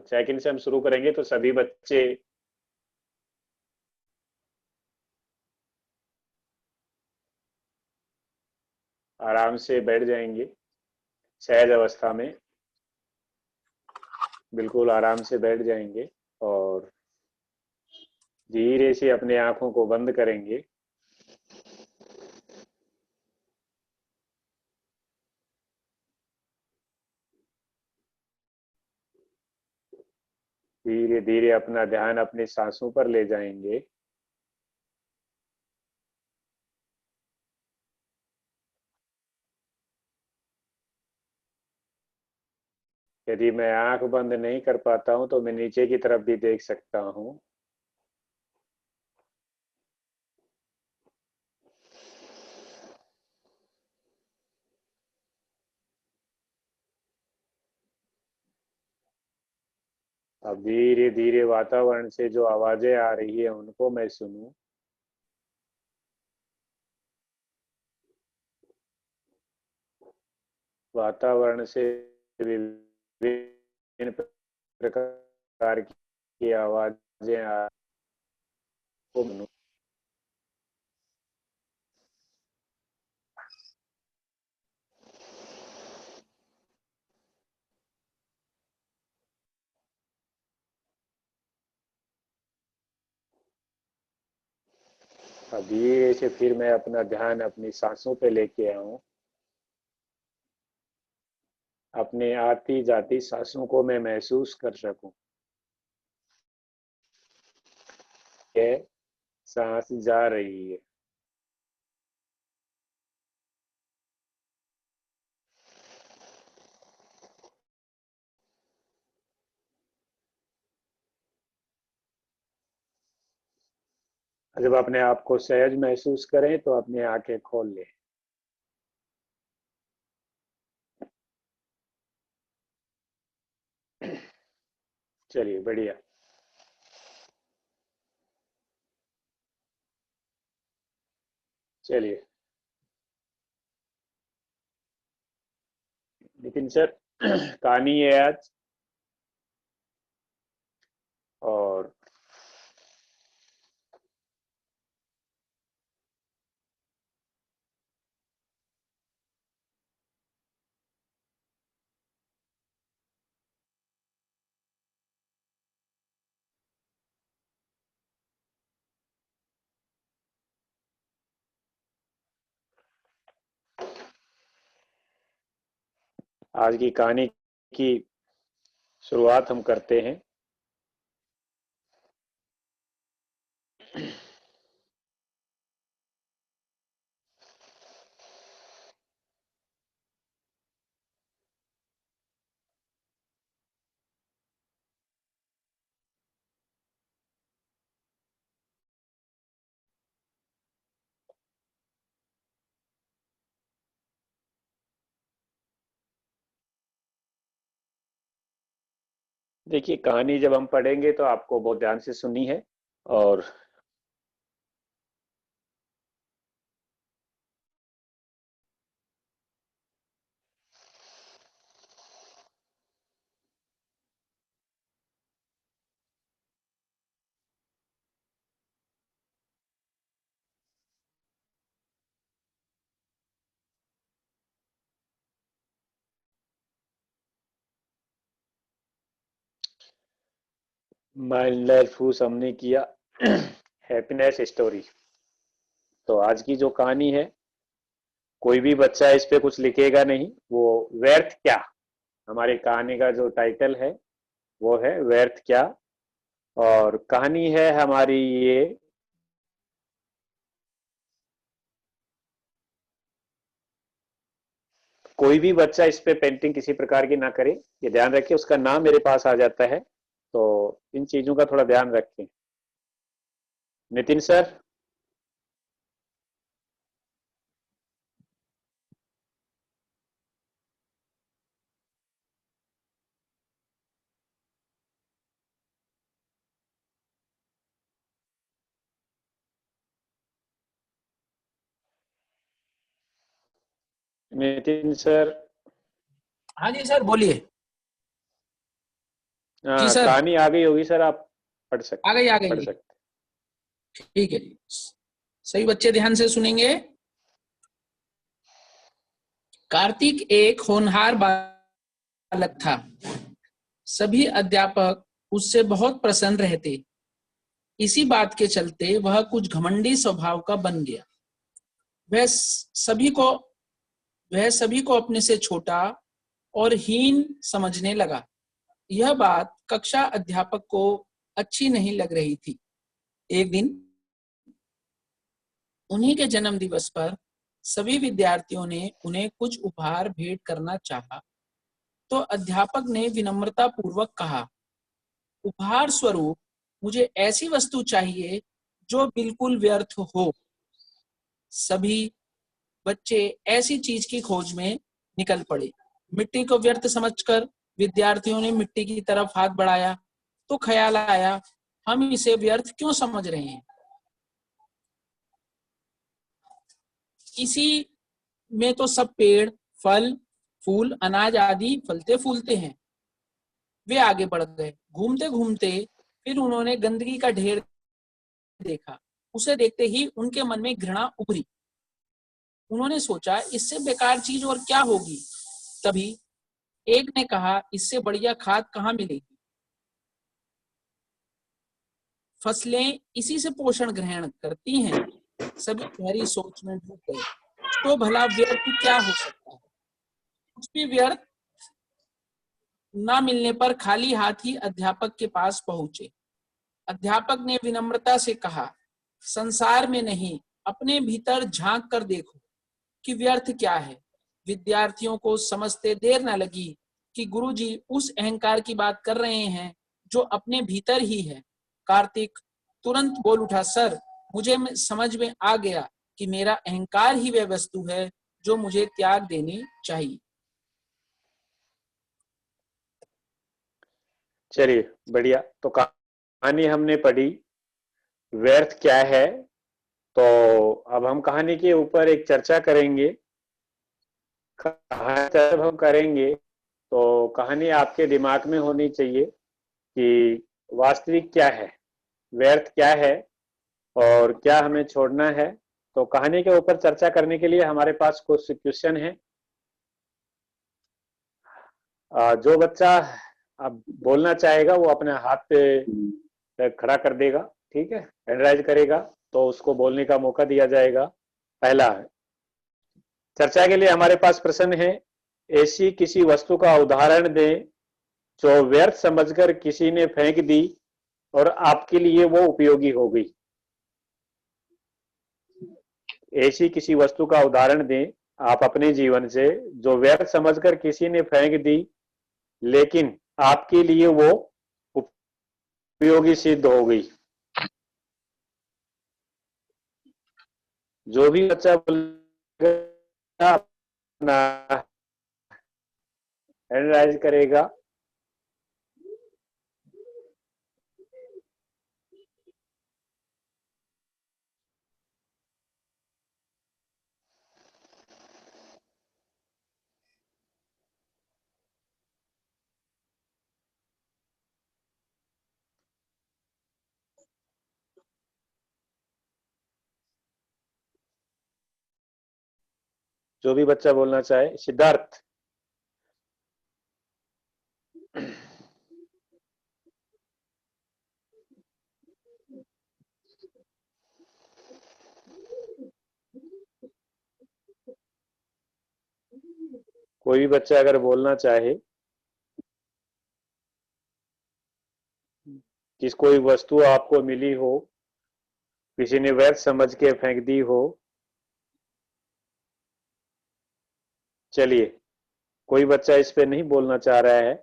Second से हम शुरू करेंगे तो सभी बच्चे आराम से बैठ जाएंगे, सहज अवस्था में बिल्कुल आराम से बैठ जाएंगे और धीरे से अपने आंखों को बंद करेंगे। धीरे धीरे अपना ध्यान अपनी सांसों पर ले जाएंगे। यदि मैं आंख बंद नहीं कर पाता हूं तो मैं नीचे की तरफ भी देख सकता हूं। अब धीरे धीरे वातावरण से जो आवाजें आ रही है उनको मैं सुनूं। वातावरण से विभिन्न प्रकार की आवाजें आ को सुनूं। अब धीरे से फिर मैं अपना ध्यान अपनी सांसों पे लेके आऊं। अपने आती जाती सांसों को मैं महसूस कर सकूं। ये सांस जा रही है। जब अपने आप को सहज महसूस करें तो अपनी आंखें खोल लें। चलिए बढ़िया। चलिए नितिन सर, कहानी है आज। और आज की कहानी की शुरुआत हम करते हैं। देखिए, कहानी जब हम पढ़ेंगे तो आपको बहुत ध्यान से सुननी है। और माइंडलेस फूस हमने किया हैप्पीनेस स्टोरी। तो आज की जो कहानी है, कोई भी बच्चा इस पे कुछ लिखेगा नहीं। वो व्यर्थ क्या, हमारी कहानी का जो टाइटल है वो है व्यर्थ क्या। और कहानी है हमारी ये, कोई भी बच्चा इस पे पेंटिंग किसी प्रकार की ना करे। ये ध्यान रखें, उसका नाम मेरे पास आ जाता है। तो इन चीजों का थोड़ा ध्यान रखें। नितिन सर। नितिन सर। हाँ जी सर, बोलिए। जी सर। कहानी आ गई होगी सर, आप आ गई पढ़ जी। सकते। ठीक है जी। सभी बच्चे ध्यान से सुनेंगे। कार्तिक एक होनहार बालक था। सभी अध्यापक उससे बहुत प्रसन्न रहते। इसी बात के चलते वह कुछ घमंडी स्वभाव का बन गया। वह सभी को वह सभी को अपने से छोटा और हीन समझने लगा। यह बात कक्षा अध्यापक को अच्छी नहीं लग रही थी। एक दिन उन्हीं के जन्म दिवस पर सभी विद्यार्थियों ने उन्हें कुछ उपहार भेंट करना चाहा, तो अध्यापक ने विनम्रता पूर्वक कहा, उपहार स्वरूप मुझे ऐसी वस्तु चाहिए जो बिल्कुल व्यर्थ हो। सभी बच्चे ऐसी चीज की खोज में निकल पड़े। मिट्टी को व्यर्थ समझकर विद्यार्थियों ने मिट्टी की तरफ हाथ बढ़ाया, तो ख्याल आया, हम इसे व्यर्थ क्यों समझ रहे हैं। इसी में तो सब पेड़, फल, फूल, अनाज आदि फलते फूलते हैं। वे आगे बढ़ गए। घूमते घूमते फिर उन्होंने गंदगी का ढेर देखा। उसे देखते ही उनके मन में घृणा उभरी। उन्होंने सोचा, इससे बेकार चीज और क्या होगी। तभी एक ने कहा, इससे बढ़िया खाद कहाँ मिलेगी। फसलें इसी से पोषण ग्रहण करती हैं। सभी गहरी सोच में डूब गए। तो भला व्यर्थ क्या हो सकता है। कुछ भी व्यर्थ न मिलने पर खाली हाथ ही अध्यापक के पास पहुंचे। अध्यापक ने विनम्रता से कहा, संसार में नहीं, अपने भीतर झांक कर देखो कि व्यर्थ क्या है। विद्यार्थियों को समझते देर न लगी कि गुरुजी उस अहंकार की बात कर रहे हैं जो अपने भीतर ही है। कार्तिक तुरंत बोल उठा, सर, मुझे समझ में आ गया कि मेरा अहंकार ही वह वस्तु है जो मुझे त्याग देनी चाहिए। चलिए, बढ़िया। तो कहानी हमने पढ़ी, व्यर्थ क्या है। तो अब हम कहानी के ऊपर एक चर्चा करेंगे। कहानी जब हम करेंगे तो कहानी आपके दिमाग में होनी चाहिए कि वास्तविक क्या है, व्यर्थ क्या है और क्या हमें छोड़ना है। तो कहानी के ऊपर चर्चा करने के लिए हमारे पास कुछ क्वेश्चन है। जो बच्चा अब बोलना चाहेगा वो अपने हाथ पे खड़ा कर देगा, ठीक है, हैंड राइज करेगा, तो उसको बोलने का मौका दिया जाएगा। पहला है, चर्चा के लिए हमारे पास प्रश्न है, ऐसी किसी वस्तु का उदाहरण दें जो व्यर्थ समझकर किसी ने फेंक दी और आपके लिए वो उपयोगी हो गई। ऐसी किसी वस्तु का उदाहरण दें आप अपने जीवन से जो व्यर्थ समझकर किसी ने फेंक दी लेकिन आपके लिए वो उपयोगी सिद्ध हो गई। जो भी बच्चा बोलेगा अपना हैंड राइज करेगा। जो भी बच्चा बोलना चाहे। सिद्धार्थ। कोई भी बच्चा अगर बोलना चाहे कि कोई वस्तु आपको मिली हो, किसी ने व्यर्थ समझ के फेंक दी हो। चलिए, कोई बच्चा इस पे नहीं बोलना चाह रहा है।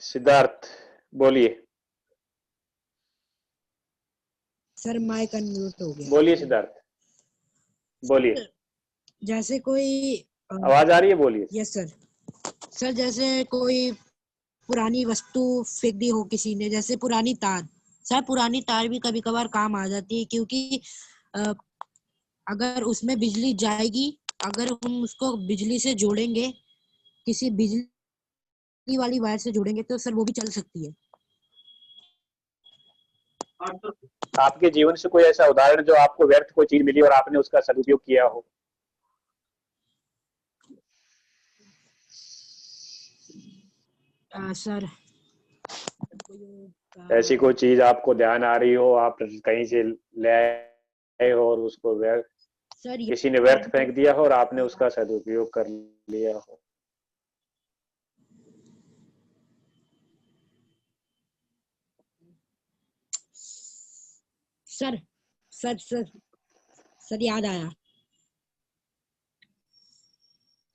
सिद्धार्थ, बोलिए। सर माइक अनम्यूट हो गया। बोलिए सिद्धार्थ, बोलिए। जैसे कोई आवाज आ रही है, बोलिए। Yes sir. सर जैसे कोई पुरानी वस्तु फेंक दी हो किसी ने, जैसे पुरानी तार। सर पुरानी तार भी कभी कभार काम आ जाती है, क्योंकि अगर उसमें बिजली जाएगी, अगर हम उसको बिजली से जोड़ेंगे, किसी बिजली वाली वायर से जोड़ेंगे तो सर वो भी चल सकती है। आपके जीवन से कोई ऐसा उदाहरण जो आपको व्यर्थ कोई चीज मिली और आपने उसका सदुपयोग किया हो? सर ऐसी कोई चीज आपको ध्यान आ रही हो, आप कहीं से ले आए हो और उसको व्यर्थ, सर किसी ने व्यर्थ फेंक दिया हो और आपने उसका सदुपयोग कर लिया हो? सर सर सर सर याद आया।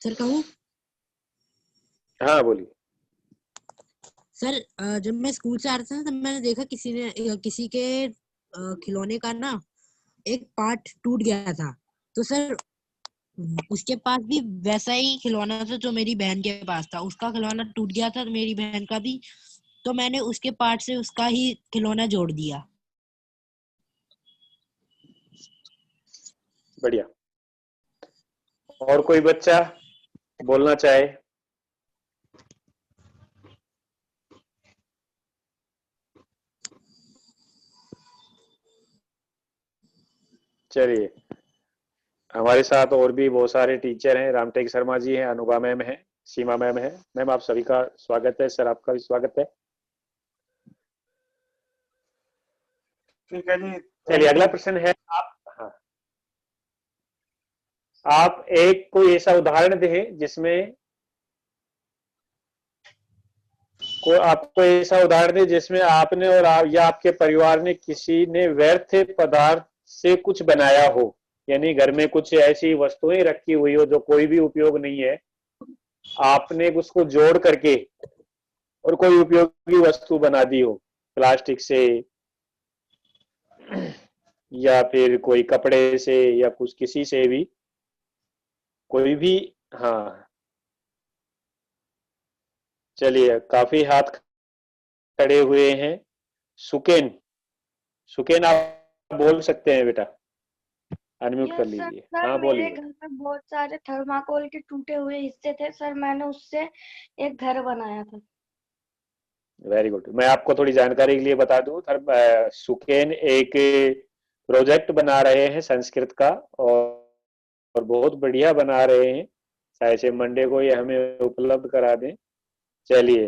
सर कहूँ? हाँ बोलिए। सर जब मैं स्कूल से आ रहा था तब मैंने देखा किसी के खिलौने का ना एक पार्ट टूट गया था। तो सर उसके पास भी वैसा ही खिलौना था जो मेरी बहन के पास था। उसका खिलौना टूट गया था, मेरी बहन का भी, तो मैंने उसके पार्ट से उसका ही खिलौना जोड़ दिया। बढ़िया। और कोई बच्चा बोलना चाहे? चलिए, हमारे साथ और भी बहुत सारे टीचर हैं। रामटेक शर्मा जी हैं, अनुभा मैम है, सीमा मैम है। मैम आप सभी का स्वागत है। सर आपका भी स्वागत है। ठीक है जी। चलिए अगला प्रश्न है। हाँ, आप एक कोई ऐसा उदाहरण दें जिसमें आपको ऐसा उदाहरण दें जिसमें आपने और या आपके परिवार ने किसी ने व्यर्थ पदार्थ से कुछ बनाया हो, यानी घर में कुछ ऐसी वस्तुएं रखी हुई हो जो कोई भी उपयोग नहीं है, आपने उसको जोड़ करके और कोई उपयोगी वस्तु बना दी हो, प्लास्टिक से या फिर कोई कपड़े से या कुछ किसी से भी, कोई भी। हाँ चलिए, काफी हाथ खड़े हुए हैं। सुकेन, सुकेन आप बोल सकते हैं बेटा, अनम्यूट कर यस सर। लीजिए। सर हाँ मेरे बोलिए। घर में बहुत सारे थर्माकोल के टूटे हुए हिस्से थे सर, मैंने उससे एक घर बनाया था। Very good. मैं आपको थोड़ी जानकारी के लिए बता दूं, सुकेन एक प्रोजेक्ट बना रहे हैं संस्कृत का, और बहुत बढ़िया बना रहे हैं। शायद से मंडे को ये हमें उपलब्ध करा दें। चलिए,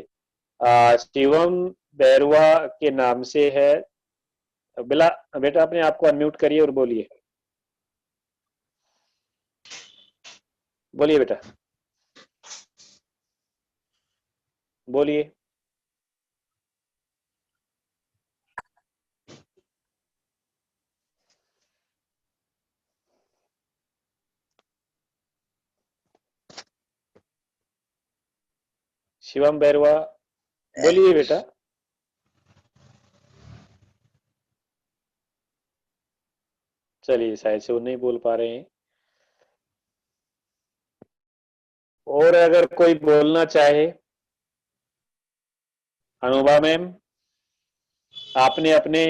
शिवम बैरवा के नाम से है। बिला बेटा अपने आपको अनम्यूट करिए और बोलिए। बोलिए बेटा, बोलिए। शिवम बैरवा, बोलिए बेटा। चलिए, शायद से वो नहीं बोल पा रहे हैं। और अगर कोई बोलना चाहे, अनुभा मैम, आपने अपने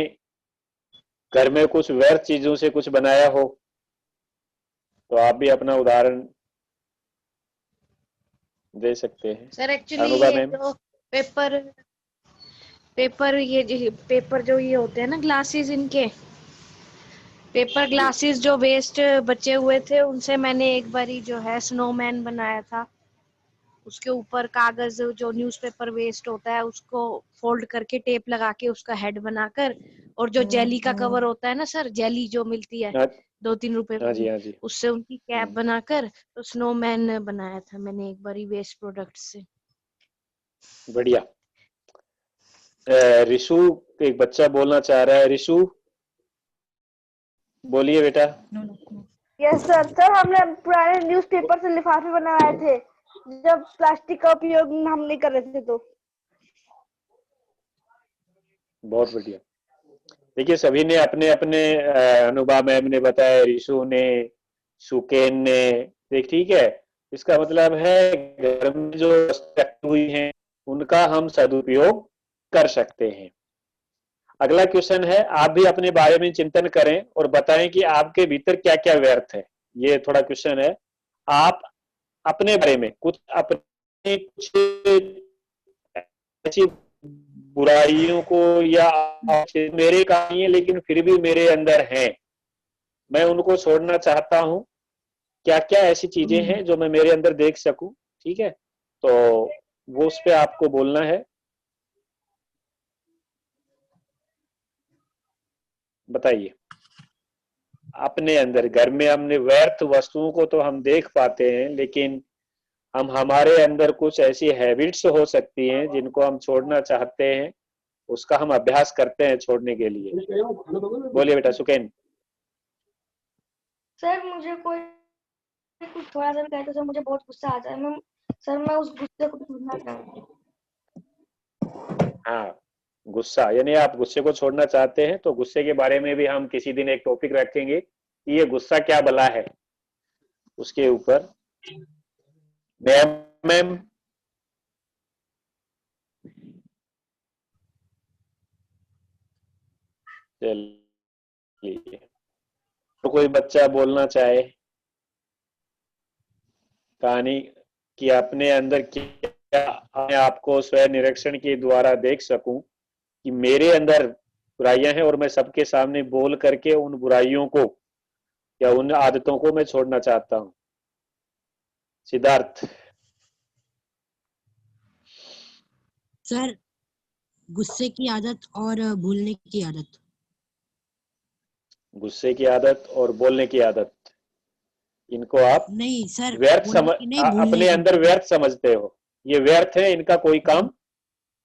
घर में कुछ व्यर्थ चीजों से कुछ बनाया हो तो आप भी अपना उदाहरण दे सकते हैं। सर एक्चुअली अनुभा ये मैम। जो पेपर पेपर जो ये होते हैं ना ग्लासेस, इनके पेपर ग्लासेस जो वेस्ट बचे हुए थे उनसे मैंने एक बारी जो है स्नोमैन बनाया था। उसके ऊपर कागज जो न्यूज़पेपर वेस्ट होता है उसको फोल्ड करके टेप लगा के उसका हेड बनाकर, और जो जेली का कवर होता है ना सर, जेली जो मिलती है हाँ 2-3 रुपए हाँ में, जी, हाँ जी। उससे उनकी कैप बनाकर तो स्नोमैन बनाया था मैंने एक बारी वेस्ट प्रोडक्ट से। बढ़िया। रिशु, एक बच्चा बोलना चाह रहा है। रिशु, बोलिए बेटा। Yes sir. सर हमने पुराने न्यूज़पेपर से लिफाफे बनाए थे जब प्लास्टिक का उपयोग हम नहीं कर रहे थे तो। बहुत बढ़िया। देखिए, सभी ने अपने अपने, अनुभा मैम ने बताया, रिशु ने, सुकेन ने, देख ठीक है। इसका मतलब है घर में जो वस्तुएं रखी हुई हैं उनका हम सदुपयोग कर सकते हैं। अगला क्वेश्चन है, आप भी अपने बारे में चिंतन करें और बताएं कि आपके भीतर क्या क्या व्यर्थ है। ये थोड़ा क्वेश्चन है। आप अपने बारे में कुछ अपने कुछ ऐसी बुराइयों को या मेरे काम नहीं है लेकिन फिर भी मेरे अंदर हैं, मैं उनको छोड़ना चाहता हूँ। क्या क्या ऐसी चीजें हैं जो मैं मेरे अंदर देख सकूं, ठीक है, तो वो उस पे आपको बोलना है। बताइए, अपने अंदर घर में हमने व्यर्थ वस्तुओं को तो हम देख पाते हैं, लेकिन हम हमारे अंदर कुछ ऐसी हैबिट्स हो सकती हैं जिनको हम छोड़ना चाहते हैं, उसका हम अभ्यास करते हैं छोड़ने के लिए। बोलिए बेटा सुकेन। सर मुझे कोई कुछ थोड़ा सा भी कहे तो सर मुझे बहुत गुस्सा आता है। मैं उस गुस्से को छोड़ना चाहती हूँ। हाँ, गुस्सा, यानी आप गुस्से को छोड़ना चाहते हैं, तो गुस्से के बारे में भी हम किसी दिन एक टॉपिक रखेंगे कि ये गुस्सा क्या बला है, उसके ऊपर। मैम, चलिए, तो कोई बच्चा बोलना चाहे कहानी कि अपने अंदर क्या, मैं आपको स्वयं निरीक्षण के द्वारा देख सकूं कि मेरे अंदर बुराइयां हैं और मैं सबके सामने बोल करके उन बुराइयों को या उन आदतों को मैं छोड़ना चाहता हूं। सिद्धार्थ। सर गुस्से की आदत और भूलने की आदत। गुस्से की आदत और बोलने की आदत, इनको आप नहीं सर, व्यर्थ बोलने की नहीं, भूलने अपने की। अंदर व्यर्थ समझते हो, ये व्यर्थ है, इनका कोई काम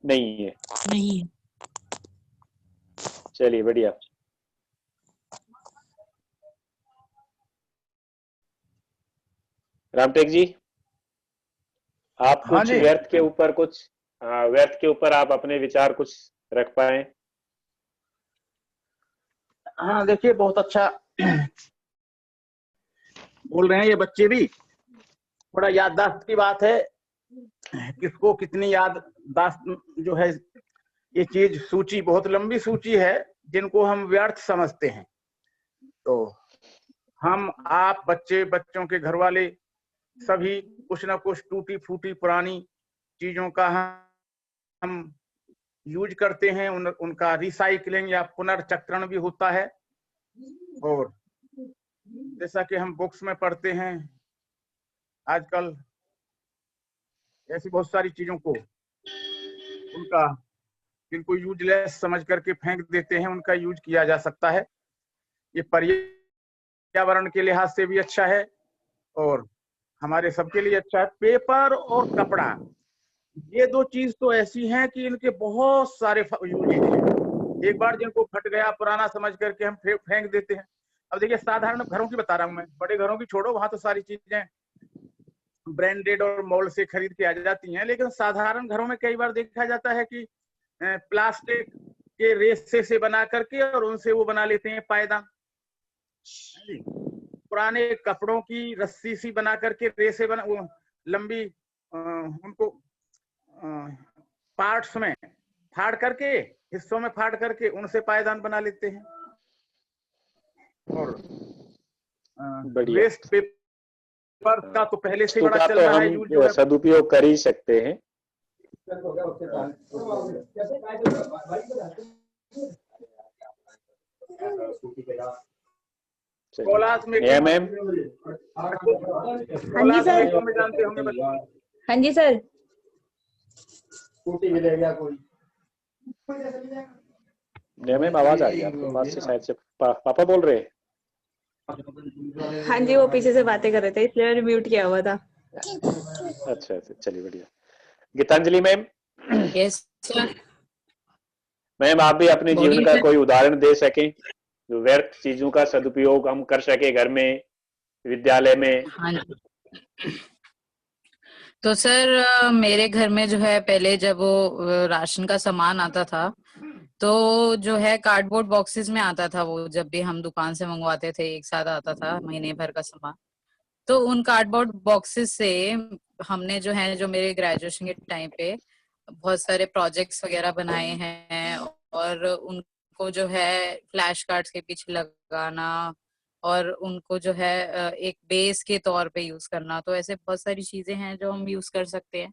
नहीं है। नहीं है। चलिए बढ़िया। रामटेक जी, आप हाँ कुछ जी। व्यर्थ के ऊपर व्यर्थ के ऊपर आप अपने विचार कुछ रख पाए। हाँ देखिए, बहुत अच्छा बोल रहे हैं ये बच्चे भी। थोड़ा याददाश्त की बात है, किसको कितनी याददाश्त जो है, ये चीज सूची बहुत लंबी सूची है जिनको हम व्यर्थ समझते हैं। तो हम, आप, बच्चे, बच्चों के घर वाले सभी कुछ ना कुछ टूटी फूटी पुरानी चीजों का हम यूज करते हैं, उनका रिसाइकलिंग या पुनर्चक्रण भी होता है। और जैसा कि हम बुक्स में पढ़ते हैं आजकल, ऐसी बहुत सारी चीजों को जिनको यूजलेस समझ करके फेंक देते हैं, उनका यूज किया जा सकता है। ये पर्यावरण के लिहाज से भी अच्छा है और हमारे सबके लिए अच्छा है। पेपर और कपड़ा, ये दो चीज तो ऐसी हैं कि इनके बहुत सारे यूज हैं। एक बार जिनको फट गया पुराना समझ करके हम फेंक देते हैं। अब देखिए, साधारण घरों की बता रहा हूं मैं, बड़े घरों की छोड़ो, वहां तो सारी चीजें ब्रांडेड और मॉल से खरीद के आ जाती हैं, लेकिन साधारण घरों में कई बार देखा जाता है कि प्लास्टिक के रेसे से बना करके और उनसे वो बना लेते हैं पायदान। पुराने कपड़ों की रस्सी सी बना करके रेसे बना, वो लंबी उनको पार्ट्स में फाड़ करके, हिस्सों में फाड़ करके उनसे पायदान बना लेते हैं। और वेस्ट पेपर का तो पहले से बड़ा चल रहा है यूज, जो है सदुपयोग कर ही सकते हैं। कोलास में मैम। हाँ जी सर। में जानते होंगे बच्चे। हाँ जी सर। मैम आवाज आ रही है आपके पास से, शायद से पापा बोल रहे हैं। हाँ जी, वो पीछे से बातें कर रहे थे इसलिए मैंने म्यूट किया हुआ था। अच्छा, चलिए बढ़िया। Geetanjali ma'am. Yes sir. Ma'am, आप भी अपने जीवन का कोई उदाहरण दे सकें जो व्यर्थ चीजों का सदुपयोग हम कर सके घर में, विद्यालय में। हाँ जी। तो सर मेरे घर में जो है, पहले जब वो राशन का सामान आता था तो जो है कार्डबोर्ड बॉक्सेस में आता था वो, जब भी हम दुकान से मंगवाते थे एक साथ आता था महीने भर का सामान। तो उन कार्डबोर्ड बॉक्सेस से हमने जो है, जो मेरे ग्रेजुएशन के टाइम पे बहुत सारे प्रोजेक्ट्स वगैरह बनाए हैं, और उनको जो है फ्लैश कार्ड्स के पीछे लगाना और उनको जो है एक बेस के तौर पे यूज करना। तो ऐसे बहुत सारी चीजें हैं जो हम यूज कर सकते हैं।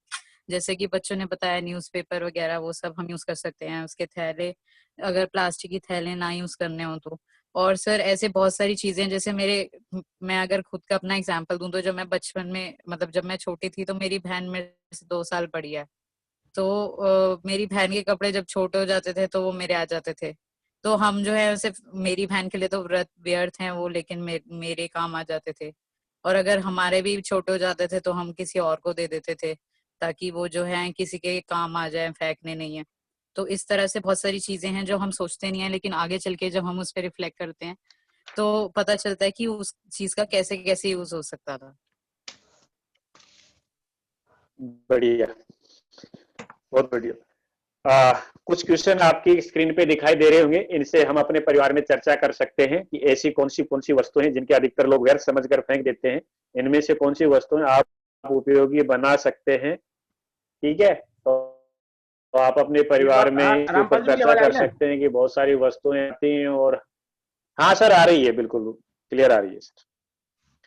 जैसे कि बच्चों ने बताया न्यूज़पेपर वगैरह वो सब हम यूज कर सकते हैं, उसके थैले, अगर प्लास्टिक की थैले ना यूज करने हो तो। और सर ऐसे बहुत सारी चीजें, जैसे मैं अगर खुद का अपना एग्जांपल दूं तो जब मैं बचपन में, मतलब जब मैं छोटी थी, तो मेरी बहन मेरे से 2 साल बड़ी है। तो मेरी बहन के कपड़े जब छोटे हो जाते थे तो वो मेरे आ जाते थे। तो हम जो है सिर्फ मेरी बहन के लिए तो व्यर्थ हैं वो, लेकिन मेरे काम आ जाते थे। और अगर हमारे भी छोटे हो जाते थे तो हम किसी और को दे देते थे, ताकि वो जो है किसी के काम आ जाए, फेंकने नहीं है। तो इस तरह से बहुत सारी चीजें हैं जो हम सोचते नहीं है, लेकिन आगे चल के जब हम उस पर रिफ्लेक्ट करते हैं तो पता चलता है कि उस चीज का कैसे कैसे यूज हो सकता था। बढ़िया, बहुत बढ़िया। कुछ क्वेश्चन आपकी स्क्रीन पे दिखाई दे रहे होंगे, इनसे हम अपने परिवार में चर्चा कर सकते हैं कि ऐसी कौन सी वस्तुएं हैं जिनके अधिकतर लोग व्यर्थ समझकर फेंक देते हैं। इनमें से कौन सी वस्तुएं आप उपयोगी बना सकते हैं, ठीक है। तो आप अपने परिवार में इसके ऊपर चर्चा कर सकते हैं कि बहुत सारी वस्तुएं आती हैं। और हाँ सर, आ रही है, बिल्कुल क्लियर आ रही है सर।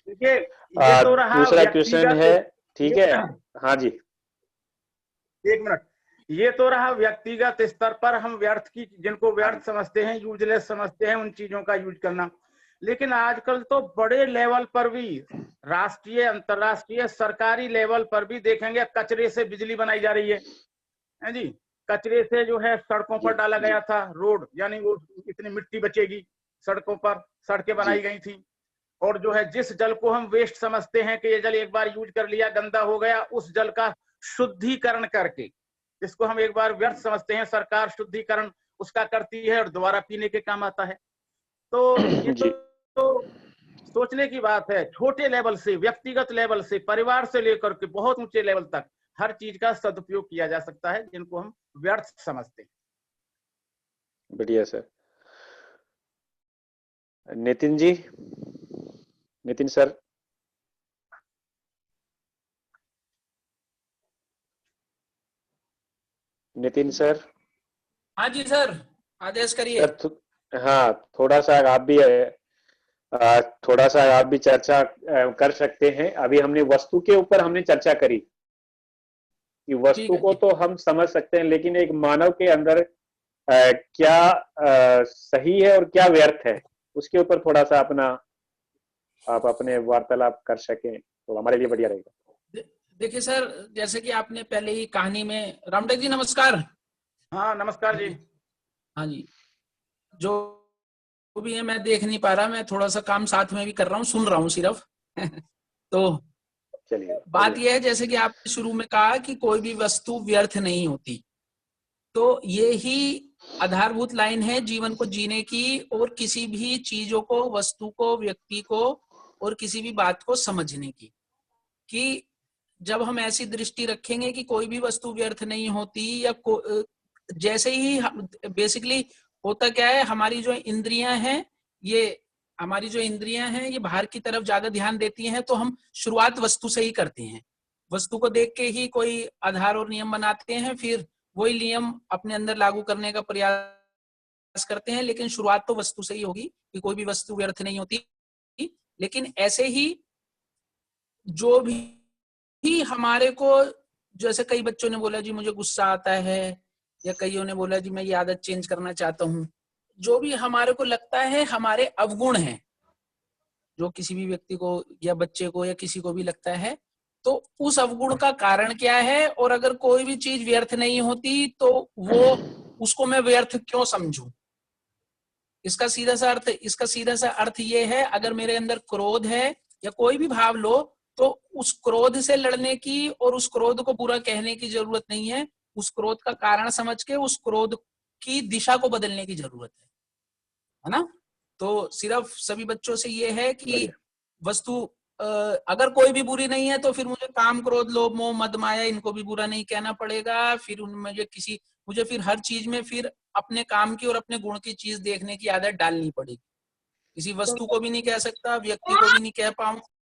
देखिए, ये तो रहा दूसरा क्वेश्चन है, ठीक है। हाँ जी, 1 मिनट। ये तो रहा व्यक्तिगत स्तर पर हम व्यर्थ की, जिनको व्यर्थ समझते हैं, यूजलेस समझते हैं, उन चीजों का यूज करना। लेकिन आजकल तो बड़े लेवल पर भी, राष्ट्रीय, अंतरराष्ट्रीय, सरकारी लेवल पर भी देखेंगे कचरे से बिजली बनाई जा रही है जी। कचरे से जो है सड़कों पर डाला गया था रोड, यानी वो इतनी मिट्टी बचेगी, सड़कों पर सड़कें बनाई गई थी। और जो है जिस जल को हम वेस्ट समझते हैं कि ये जल एक बार यूज कर लिया, गंदा हो गया, उस जल का शुद्धिकरण करके, जिसको हम एक बार व्यर्थ समझते हैं, सरकार शुद्धिकरण उसका करती है और दोबारा पीने के काम आता है। तो ये तो सोचने की बात है। छोटे लेवल से, व्यक्तिगत लेवल से, परिवार से लेकर के बहुत ऊंचे लेवल तक हर चीज का सदुपयोग किया जा सकता है जिनको हम व्यर्थ समझते हैं। बढ़िया sir. Nitin ji, Nitin sir. Nitin sir. हाँ जी सर, आदेश करिए। हाँ, थोड़ा सा आप भी चर्चा कर सकते हैं। अभी हमने वस्तु के ऊपर हमने चर्चा करी कि वस्तु को तो हम समझ सकते हैं, लेकिन एक मानव के अंदर क्या सही है और क्या व्यर्थ है, उसके ऊपर थोड़ा सा आप अपने वार्तालाप कर सकें तो हमारे लिए बढ़िया रहेगा। देखिए सर, जैसे कि आपने पहले ही कहानी में, रामटेक जी नमस्कार। हाँ नमस्कार जी। हाँ जी, जो भी है मैं देख नहीं पा रहा, मैं थोड़ा सा काम साथ में भी कर रहा हूँ, सुन रहा हूँ सिर्फ। तो चलिए, बात यह है, जैसे कि आपने शुरू में कहा कि कोई भी वस्तु व्यर्थ नहीं होती, तो ये ही आधारभूत लाइन है जीवन को जीने की, और किसी भी चीजों को, वस्तु को, व्यक्ति को, और किसी भी बात को समझने की। कि जब हम ऐसी दृष्टि रखेंगे कि कोई भी वस्तु व्यर्थ नहीं होती, या जैसे ही बेसिकली होता क्या है, हमारी जो इंद्रियां हैं ये बाहर की तरफ ज्यादा ध्यान देती हैं, तो हम शुरुआत वस्तु से ही करते हैं। वस्तु को देख के ही कोई आधार और नियम बनाते हैं, फिर वही नियम अपने अंदर लागू करने का प्रयास करते हैं, लेकिन शुरुआत तो वस्तु से ही होगी कि कोई भी वस्तु व्यर्थ नहीं होती। लेकिन ऐसे ही जो भी हमारे को, जैसे कई बच्चों ने बोला जी मुझे गुस्सा आता है, या कईयों ने बोला जी मैं ये आदत चेंज करना चाहता हूँ, जो भी हमारे को लगता है हमारे अवगुण हैं, जो किसी भी व्यक्ति को या बच्चे को या किसी को भी लगता है, तो उस अवगुण का कारण क्या है, और अगर कोई भी चीज व्यर्थ नहीं होती तो वो उसको मैं व्यर्थ क्यों समझूं। इसका सीधा सा अर्थ ये है, अगर मेरे अंदर क्रोध है या कोई भी भाव लो, तो उस क्रोध से लड़ने की और उस क्रोध को बुरा कहने की जरूरत नहीं है। उस क्रोध का कारण समझ के उस क्रोध की दिशा को बदलने की जरूरत है ना। तो सिर्फ सभी बच्चों से ये है कि वस्तु अगर कोई भी बुरी नहीं है तो फिर मुझे काम, क्रोध, लोभ, मोह, मद, माया इनको भी बुरा नहीं कहना पड़ेगा। फिर उनमें मुझे फिर हर चीज में फिर अपने काम की और अपने गुण की चीज देखने की आदत डालनी पड़ेगी। किसी वस्तु को भी नहीं कह सकता, व्यक्ति को भी नहीं कह पाऊंगा,